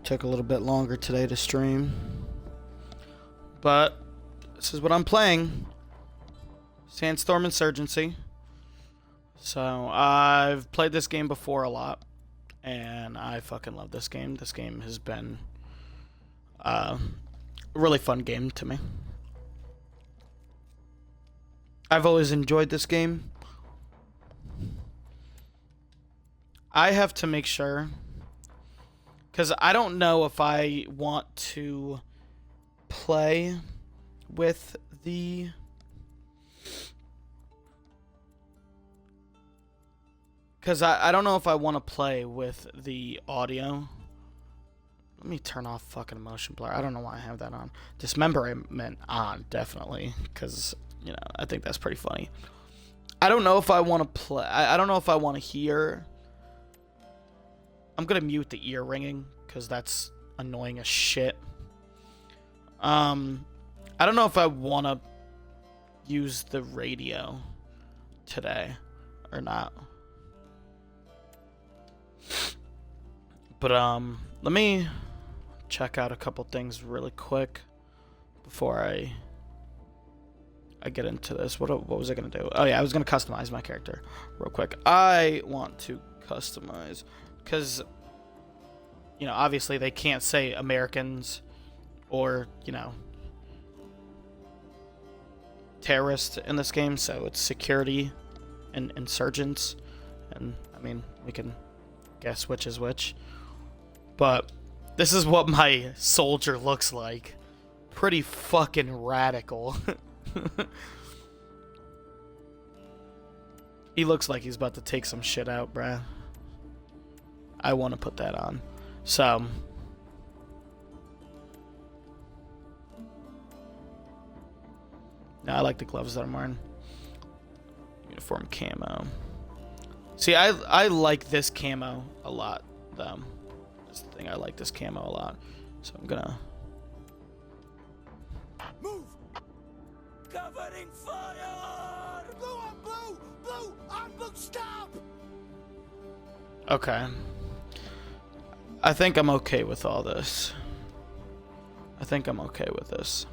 Took a little bit longer today to stream. But this is what I'm playing. Sandstorm Insurgency. So I've played this game before a lot. And I fucking love this game. This game has been a really fun game to me. I've always enjoyed this game. I have to make sure, because I don't know if I want to play with the I don't know if I want to play with the audio. Let me turn off fucking motion blur. I don't know why I have that on. Dismemberment on, definitely, because, you know, I think that's pretty funny. I don't know if I want to play. I don't know if I want to hear. I'm going to mute the ear ringing, because that's annoying as shit. I don't know if I want to use the radio today or not. But, let me check out a couple things really quick before I get into this. What was I going to do? Oh, yeah, I was going to customize my character real quick. I want to customize, because, you know, obviously they can't say Americans or, you know, terrorists in this game, so it's security and insurgents. And, I mean, we can guess which is which. But this is what my soldier looks like. Pretty fucking radical. He looks like he's about to take some shit out, bruh. I want to put that on. So, I like the gloves that I'm wearing. Uniform camo. See, I like this camo a lot, though. That's the thing, I like this camo a lot. So I'm gonna move. Covering fire. Blue on blue. Blue on blue. Stop. Okay. I think I'm okay with all this. I think I'm okay with this.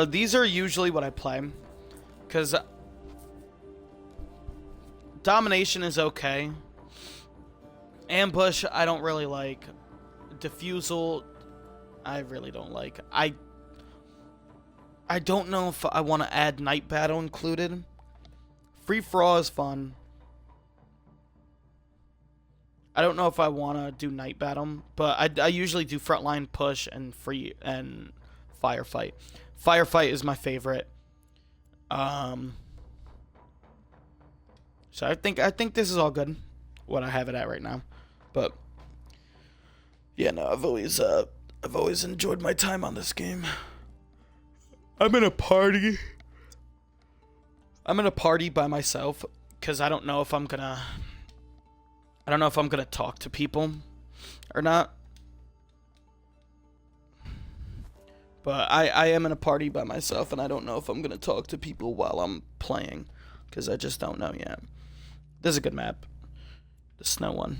These are usually what I play, because domination is okay. Ambush, I don't really like. Diffusal, I really don't like. I don't know if I want to add night battle included. Free for all is fun. I don't know if I want to do night battle, but I usually do frontline push and free and firefight. Firefight is my favorite. So I think this is all good, what I have it at right now. But yeah, no, I've always enjoyed my time on this game. I'm in a party by myself, because I don't know if I'm gonna talk to people or not. But I am in a party by myself, and I don't know if I'm gonna talk to people while I'm playing, because I just don't know yet. This is a good map, the snow one.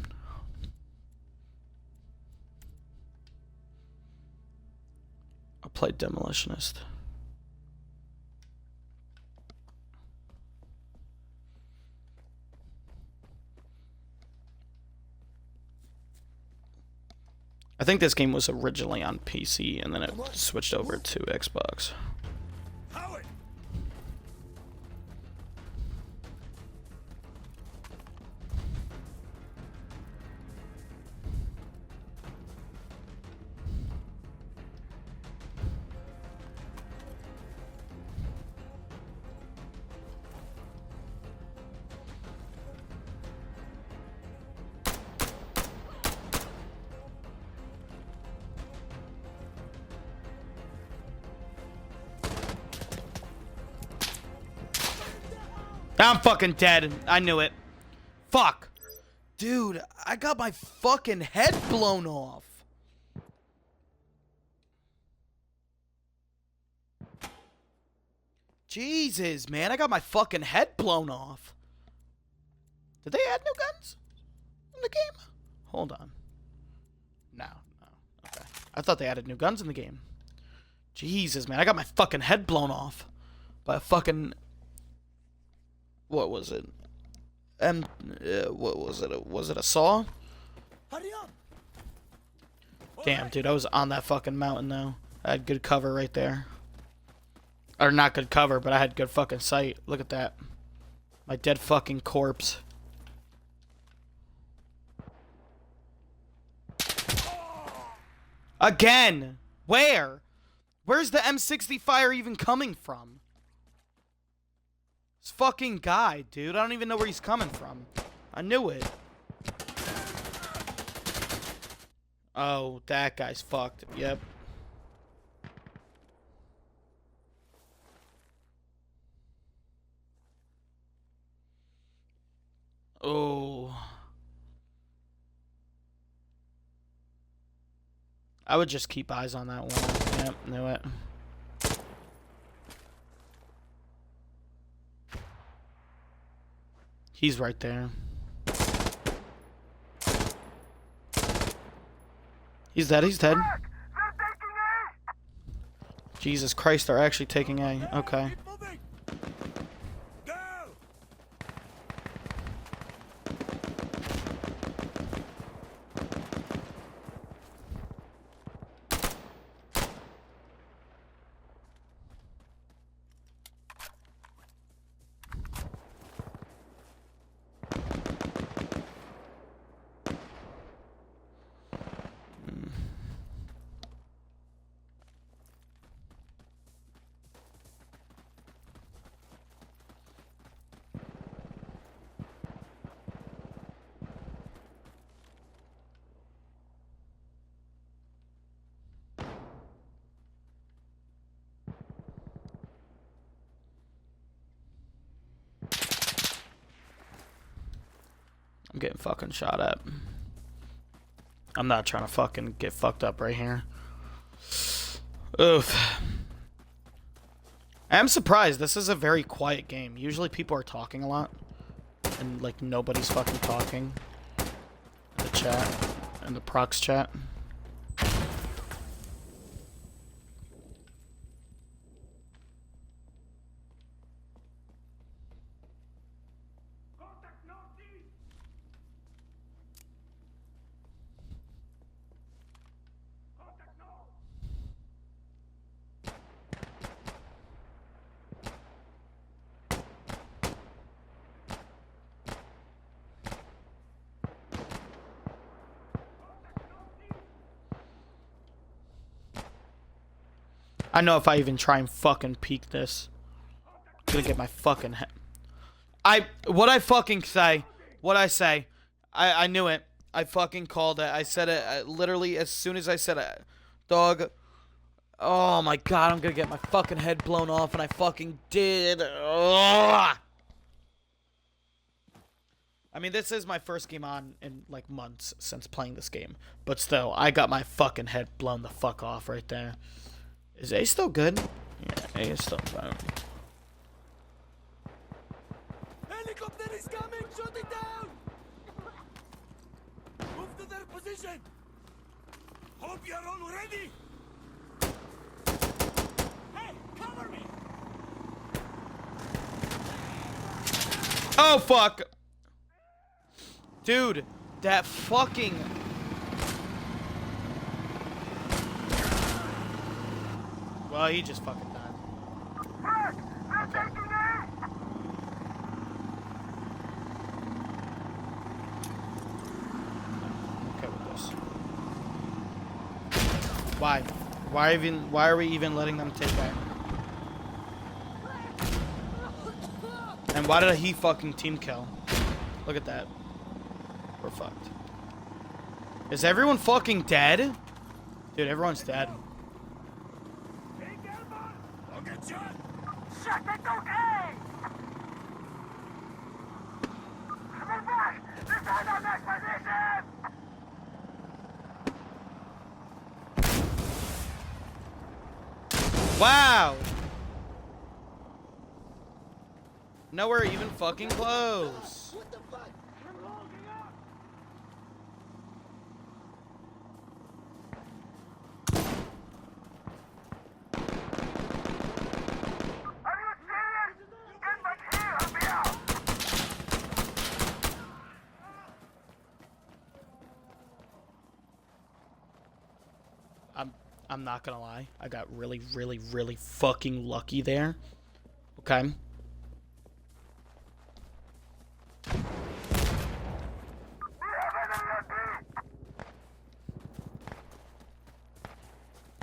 I'll play Demolitionist. I think this game was originally on PC, and then it switched over to Xbox. Howard. I'm fucking dead. I knew it. Fuck. Dude, I got my fucking head blown off. Jesus, man. I got my fucking head blown off. Did they add new guns in the game? Hold on. No. Okay. I thought they added new guns in the game. Jesus, man. I got my fucking head blown off by a fucking... What was it? What was it? Was it a saw? Hurry up! Damn, dude. I was on that fucking mountain, though. I had good cover right there. Or not good cover, but I had good fucking sight. Look at that. My dead fucking corpse. Again! Where? Where's the M60 fire even coming from? This fucking guy, dude. I don't even know where he's coming from. I knew it. Oh, that guy's fucked. Yep. Oh. I would just keep eyes on that one. Yep, knew it. He's right there. He's dead, he's dead. Jesus Christ, they're actually taking A. Okay. I'm getting fucking shot at. I'm not trying to fucking get fucked up right here. Oof. I'm surprised. This is a very quiet game. Usually people are talking a lot. And, like, nobody's fucking talking. In the chat. In the prox chat. I know if I even try and fucking peek this, I'm gonna get my fucking head. What I fucking say, what I say, I knew it. I fucking called it. I said it literally as soon as I said it. Dog. Oh my god, I'm gonna get my fucking head blown off, and I fucking did. Ugh. I mean, this is my first game on in, like, months since playing this game. But still, I got my fucking head blown the fuck off right there. Is A still good? Yeah, A is still fine. Helicopter is coming! Shoot it down! Move to their position! Hope you're all ready! Hey, cover me! Oh, fuck! Dude, that fucking... Well, he just fucking died. Okay. Okay with this. Why? Why are we even letting them take that? And why did he fucking team kill? Look at that. We're fucked. Is everyone fucking dead? Dude, everyone's dead. Shut it, okay! We're back! Defend our next position! Wow! Nowhere even fucking close. What the fuck? I'm not gonna lie. I got really, really, really fucking lucky there. Okay.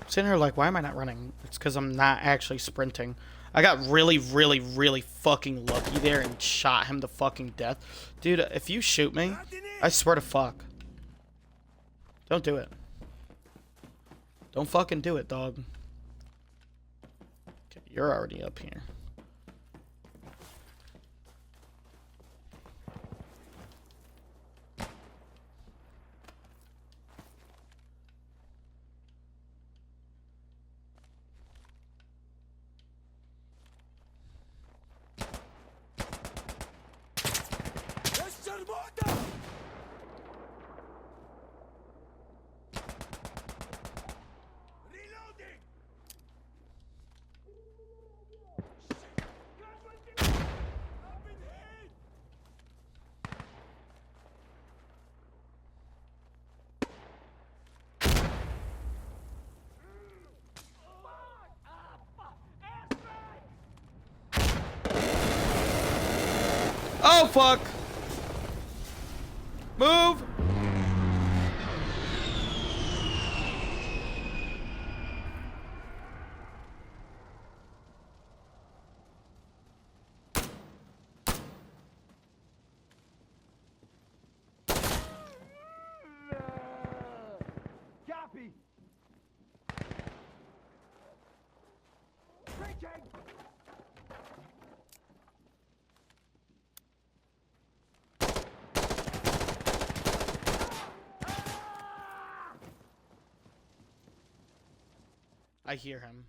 Sitting here like, why am I not running? It's because I'm not actually sprinting. I got really, really, really fucking lucky there and shot him to fucking death. Dude, if you shoot me, I swear to fuck. Don't do it. Don't fucking do it, dog. Okay, you're already up here. Oh, fuck. Move. Copy. Breaking. I hear him.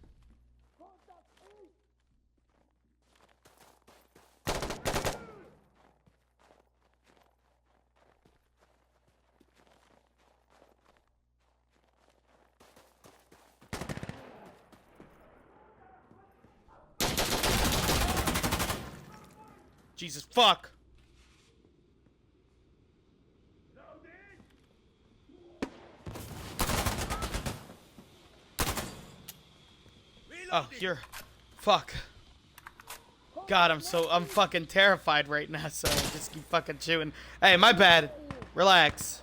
Jesus fuck. Oh, you're... Fuck. God, I'm fucking terrified right now, so I just keep fucking chewing. Hey, my bad. Relax.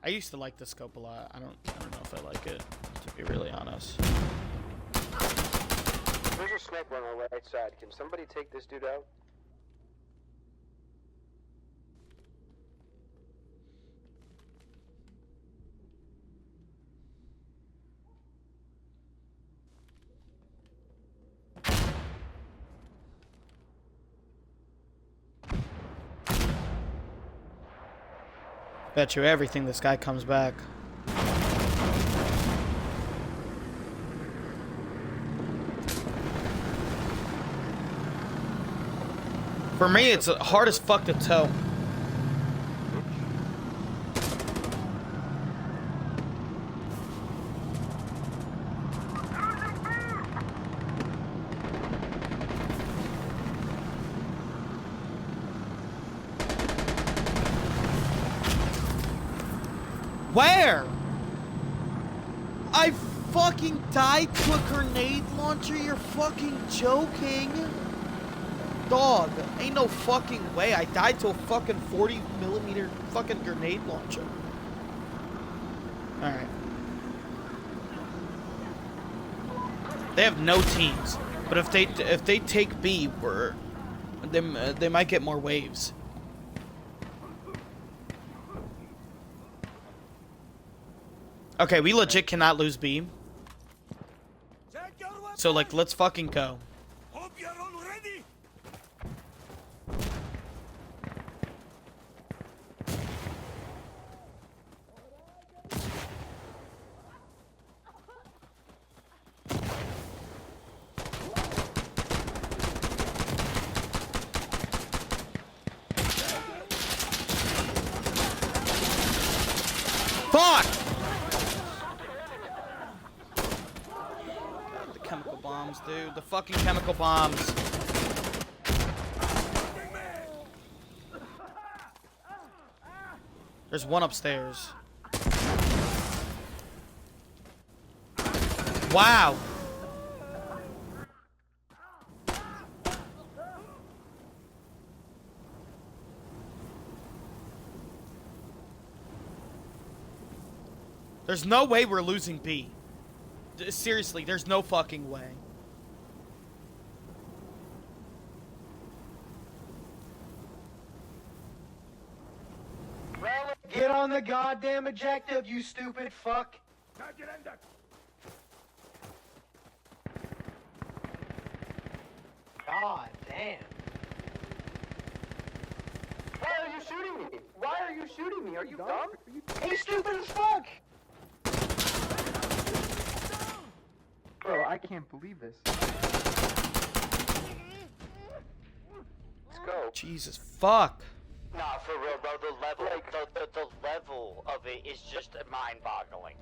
I used to like the scope a lot. I don't know if I like it, to be really honest. There's a sniper on our right side. Can somebody take this dude out? Bet you everything this guy comes back. For me, it's hard as fuck to tell. Where? I fucking died to a grenade launcher? You're fucking joking? Dog, ain't no fucking way. I died to a fucking 40mm fucking grenade launcher. Alright. They have no teams. But if they take B, they might get more waves. Okay, we legit cannot lose B. So, like, let's fucking go. Hope you're all ready. Fuck! God, the chemical bombs, dude. The fucking chemical bombs. There's one upstairs. Wow. There's no way we're losing B. Seriously, there's no fucking way. Get on the goddamn objective, you stupid fuck! God damn. Why are you shooting me? Why are you shooting me? Are you dumb? He's stupid as fuck! Bro, I can't believe this. Let's go. Jesus fuck. Nah, for real, bro. The level, the level of it is just mind-boggling.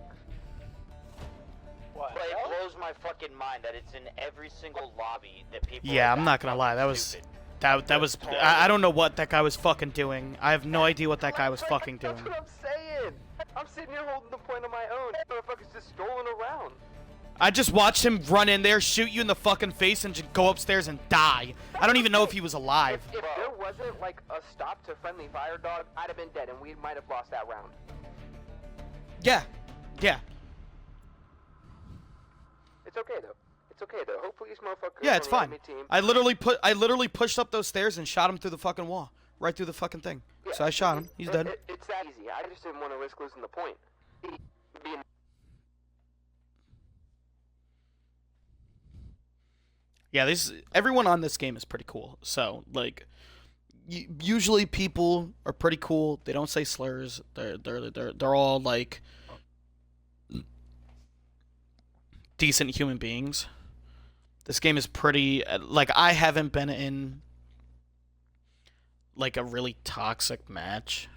What? Like, it blows my fucking mind that it's in every single lobby that people. Yeah, are I'm not gonna lie. That was that was I don't know what that guy was fucking doing. I have no idea what that guy was fucking doing. That's what I'm saying. I'm sitting here holding the point on my own. Motherfucker's just strolling around. I just watched him run in there, shoot you in the fucking face, and just go upstairs and die. I don't even know if he was alive. If there wasn't like a stop to friendly fire dog, I'd have been dead, and we might have lost that round. Yeah, yeah, It's okay though. It's okay though. Hopefully these motherfuckers. yeah. It's on the fine. enemy team. I literally pushed up those stairs and shot him through the fucking wall, right through the fucking thing. Yeah, So I shot him. He's dead. It's that easy. I just didn't want to risk losing the point. Being Yeah, everyone on this game is pretty cool. So like, usually people are pretty cool. They don't say slurs. They're all like decent human beings. This game is pretty like I haven't been in like a really toxic match